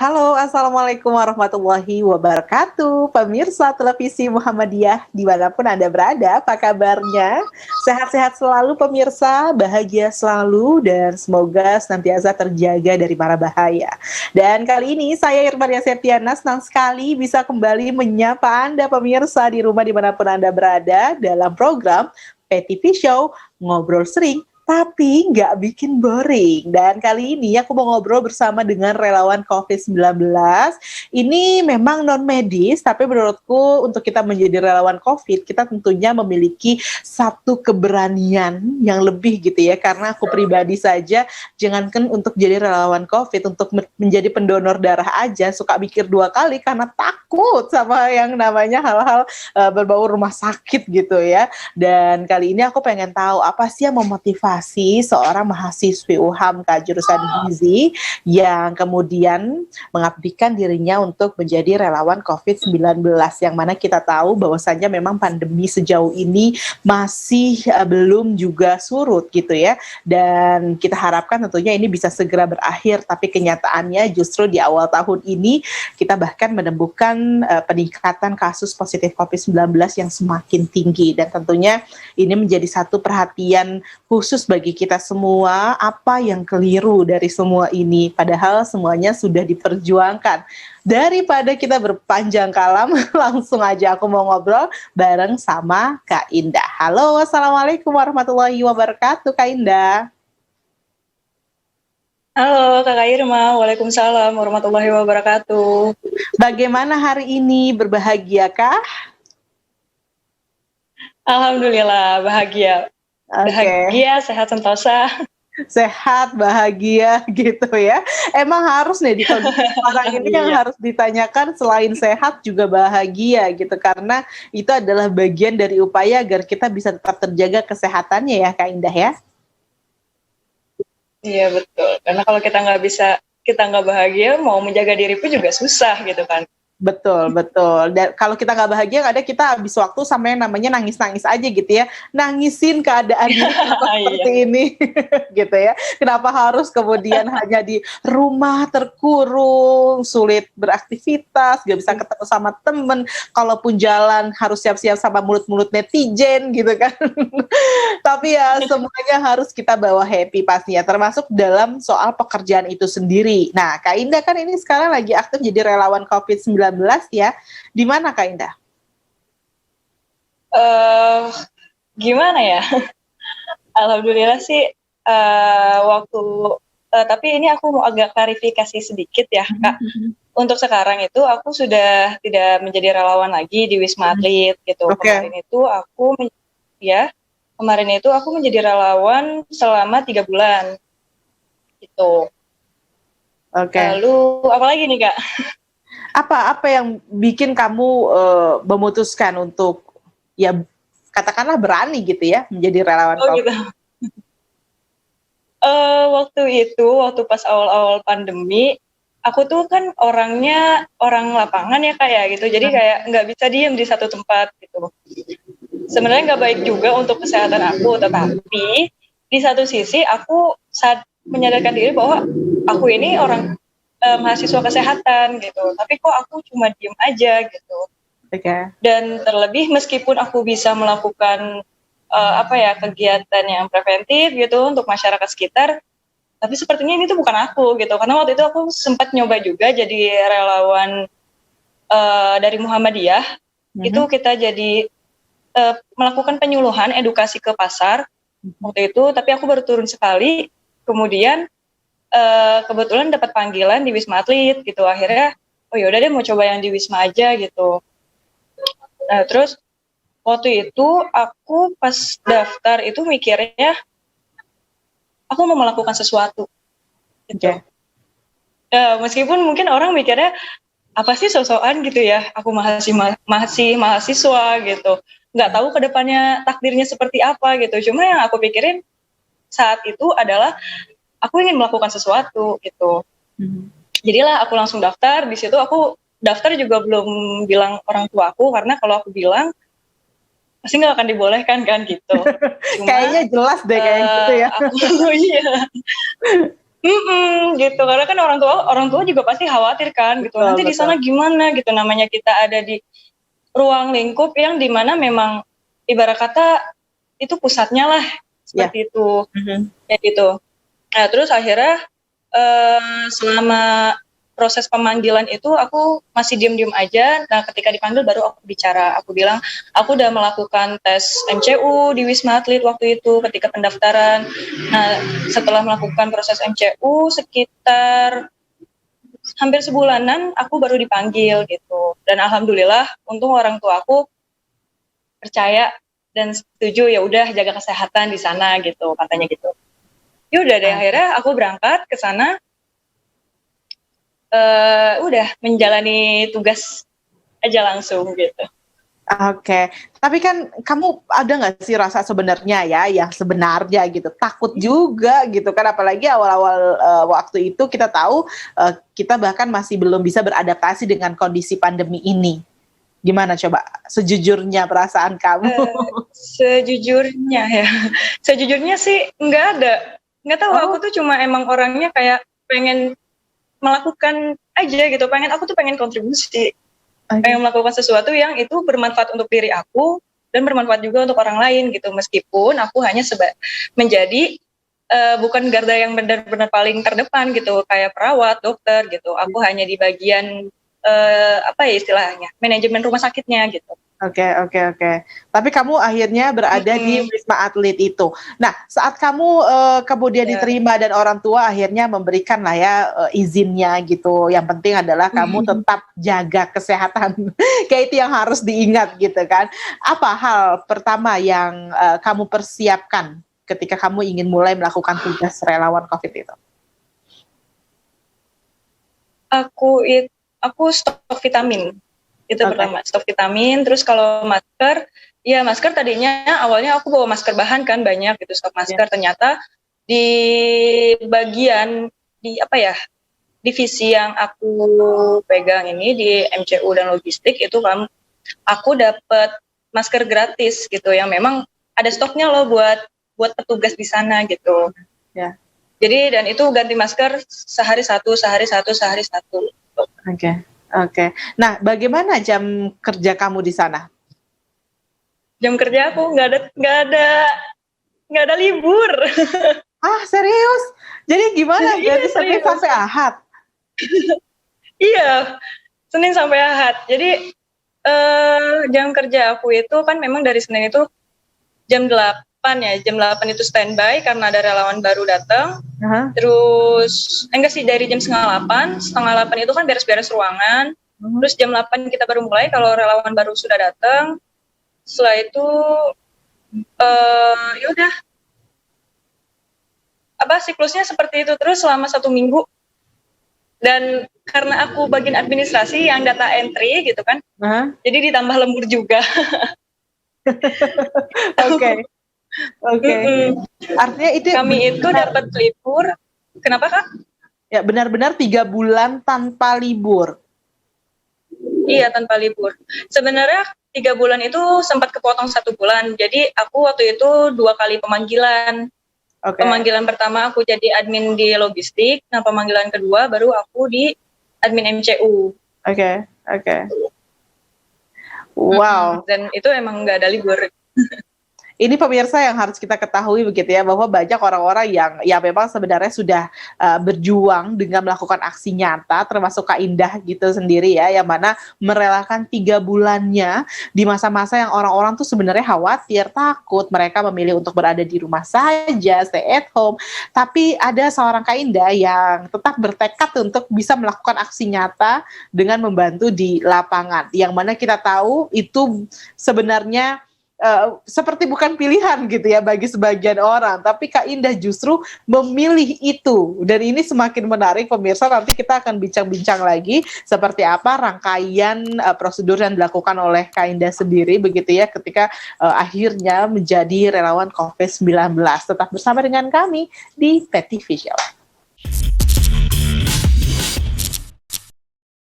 Halo, Assalamualaikum warahmatullahi wabarakatuh. Pemirsa televisi Muhammadiyah dimanapun Anda berada, apa kabarnya? Sehat-sehat selalu pemirsa, bahagia selalu, dan semoga senantiasa terjaga dari mara bahaya. Dan kali ini saya Irmania Septiana senang sekali bisa kembali menyapa Anda pemirsa di rumah dimanapun Anda berada dalam program PTV Show Ngobrol Sering tapi nggak bikin boring. Dan kali ini aku mau ngobrol bersama dengan relawan COVID-19. Ini memang non-medis, tapi menurutku untuk kita menjadi relawan COVID, kita tentunya memiliki satu keberanian yang lebih gitu ya. Karena aku pribadi saja, jangankan untuk jadi relawan COVID, untuk menjadi pendonor darah aja, suka mikir 2 kali karena takut sama yang namanya hal-hal berbau rumah sakit gitu ya. Dan kali ini aku pengen tahu apa sih yang memotivasi seorang mahasiswi UHAMKA jurusan gizi yang kemudian mengabdikan dirinya untuk menjadi relawan COVID-19, yang mana kita tahu bahwasannya memang pandemi sejauh ini masih belum juga surut gitu ya, dan kita harapkan tentunya ini bisa segera berakhir, tapi kenyataannya justru di awal tahun ini kita bahkan menemukan peningkatan kasus positif COVID-19 yang semakin tinggi, dan tentunya ini menjadi satu perhatian khusus bagi kita semua, apa yang keliru dari semua ini, padahal semuanya sudah diperjuangkan. Daripada kita berpanjang kalam, langsung aja aku mau ngobrol bareng sama Kak Indah. Halo, Assalamualaikum warahmatullahi wabarakatuh, Kak Indah. Halo Kakak Irma, Waalaikumsalam warahmatullahi wabarakatuh. Bagaimana hari ini, berbahagiakah? Alhamdulillah, bahagia. Bahagia, sehat sentosa. Sehat, bahagia gitu ya. Emang harus nih di kondisi sekarang ini yang harus ditanyakan selain sehat juga bahagia gitu, karena itu adalah bagian dari upaya agar kita bisa tetap terjaga kesehatannya ya Kak Indah ya. Iya betul, karena kalau kita nggak bahagia, mau menjaga diri pun juga susah gitu kan. Betul, betul. Dan kalau kita nggak bahagia, ada kita habis waktu sama yang namanya nangis-nangis aja gitu ya. Nangisin keadaan seperti ini gitu ya. Kenapa harus kemudian hanya di rumah terkurung, sulit beraktivitas, gak bisa ketemu sama temen, kalaupun jalan harus siap-siap sama mulut-mulut netizen gitu kan. Tapi ya semuanya harus kita bawa happy pastinya, termasuk dalam soal pekerjaan itu sendiri. Nah, Kak Indah kan ini sekarang lagi aktif jadi relawan COVID-19 ya. Di mana Kak Indah? Gimana ya? Alhamdulillah sih tapi ini aku mau agak klarifikasi sedikit ya Kak. Untuk sekarang itu aku sudah tidak menjadi relawan lagi di Wisma Atlet gitu. Kemarin itu aku menjadi relawan selama 3 bulan gitu. Lalu apa lagi nih Kak? Apa yang bikin kamu memutuskan untuk ya katakanlah berani gitu ya menjadi relawan COVID? Gitu. Waktu pas awal-awal pandemi, aku tuh kan orangnya orang lapangan ya Kak ya gitu, jadi kayak nggak bisa diem di satu tempat gitu. Sebenarnya nggak baik juga untuk kesehatan aku, tetapi di satu sisi aku saat menyadarkan diri bahwa aku ini orang mahasiswa kesehatan gitu, tapi kok aku cuma diem aja gitu. Dan terlebih meskipun aku bisa melakukan kegiatan yang preventif gitu untuk masyarakat sekitar, tapi sepertinya ini tuh bukan aku gitu, karena waktu itu aku sempat nyoba juga jadi relawan dari Muhammadiyah. Itu kita jadi melakukan penyuluhan edukasi ke pasar waktu itu, tapi aku baru turun sekali, kemudian kebetulan dapat panggilan di Wisma Atlet gitu, akhirnya oh yaudah deh mau coba yang di Wisma aja gitu. Nah terus waktu itu aku pas daftar itu mikirnya aku mau melakukan sesuatu gitu. Meskipun mungkin orang mikirnya apa sih sok-sokan gitu ya, aku masih mahasiswa gitu, nggak tahu kedepannya takdirnya seperti apa gitu. Cuma yang aku pikirin saat itu adalah aku ingin melakukan sesuatu gitu. Jadilah aku langsung daftar. Di situ aku daftar juga belum bilang orang tua aku, karena kalau aku bilang pasti nggak akan dibolehkan kan gitu. Kayaknya jelas deh kayak gitu ya. Gitu karena kan orang tua juga pasti khawatir kan gitu nanti di sana gimana gitu namanya kita ada di ruang lingkup yang dimana memang ibarat kata itu pusatnya lah seperti itu kayak gitu. Nah terus akhirnya selama proses pemanggilan itu aku masih diem aja. Nah ketika dipanggil baru aku bicara, aku bilang aku udah melakukan tes MCU di Wisma Atlet waktu itu ketika pendaftaran. Nah setelah melakukan proses MCU sekitar hampir sebulanan aku baru dipanggil gitu. Dan alhamdulillah untung orang tua aku percaya dan setuju ya udah jaga kesehatan di sana gitu katanya gitu. Ya udah deh akhirnya aku berangkat ke sana. Udah menjalani tugas aja langsung gitu. Oke, tapi kan kamu ada nggak sih rasa sebenarnya ya, yang sebenarnya gitu, takut juga gitu kan, apalagi awal-awal waktu itu kita tahu kita bahkan masih belum bisa beradaptasi dengan kondisi pandemi ini. Gimana coba sejujurnya perasaan kamu? Sejujurnya sih nggak tahu. Aku tuh cuma emang orangnya kayak pengen melakukan aja gitu, aku tuh pengen kontribusi, pengen melakukan sesuatu yang itu bermanfaat untuk diri aku dan bermanfaat juga untuk orang lain gitu, meskipun aku hanya menjadi bukan garda yang benar-benar paling terdepan gitu, kayak perawat, dokter gitu, aku hanya di bagian apa ya istilahnya, manajemen rumah sakitnya gitu. Oke. Tapi kamu akhirnya berada di Wisma Atlet itu. Nah, saat kamu kemudian diterima dan orang tua akhirnya memberikan lah ya izinnya gitu. Yang penting adalah kamu tetap jaga kesehatan. Kayak itu yang harus diingat gitu kan. Apa hal pertama yang kamu persiapkan ketika kamu ingin mulai melakukan tugas relawan COVID itu? Aku stok vitamin. Itu pertama, stok vitamin. Terus kalau masker, ya masker tadinya awalnya aku bawa masker bahan kan banyak gitu, stok masker. Ternyata di bagian di apa ya, divisi yang aku pegang ini di MCU dan logistik itu kan aku dapat masker gratis gitu yang memang ada stoknya loh buat petugas di sana gitu. Ya. Jadi dan itu ganti masker sehari satu. Oke. Nah, bagaimana jam kerja kamu di sana? Jam kerja aku nggak ada libur. Ah, serius? Jadi gimana? Dari Senin sampai Ahad? Iya, Senin sampai Ahad. Jadi jam kerja aku itu kan memang dari Senin itu jam 8 ya. Jam 8 itu standby karena ada relawan baru datang. Terus enggak sih, dari jam setengah 8 itu kan beres-beres ruangan. Terus jam 8 kita baru mulai kalau relawan baru sudah datang. Setelah itu ya udah siklusnya seperti itu terus selama 1 minggu. Dan karena aku bagian administrasi yang data entry gitu kan, jadi ditambah lembur juga. Oke. Artinya itu kami itu dapat libur. Kenapa Kak? Ya benar-benar 3 bulan tanpa libur. Iya, tanpa libur. Sebenarnya 3 bulan itu sempat kepotong 1 bulan. Jadi aku waktu itu 2 kali pemanggilan. Pemanggilan pertama aku jadi admin di logistik. Nah pemanggilan kedua baru aku di admin MCU. Oke. Wow. Dan itu emang nggak ada libur. Ini pemirsa yang harus kita ketahui begitu ya, bahwa banyak orang-orang yang ya memang sebenarnya sudah berjuang dengan melakukan aksi nyata, termasuk Kak Indah gitu sendiri ya, yang mana merelakan 3 bulannya di masa-masa yang orang-orang tuh sebenarnya khawatir, takut, mereka memilih untuk berada di rumah saja, stay at home. Tapi ada seorang Kak Indah yang tetap bertekad untuk bisa melakukan aksi nyata dengan membantu di lapangan, yang mana kita tahu itu sebenarnya seperti bukan pilihan gitu ya bagi sebagian orang, tapi Kak Indah justru memilih itu, dan ini semakin menarik pemirsa. Nanti kita akan bincang-bincang lagi seperti apa rangkaian prosedur yang dilakukan oleh Kak Indah sendiri begitu ya ketika akhirnya menjadi relawan COVID-19. Tetap bersama dengan kami di PET TV Show.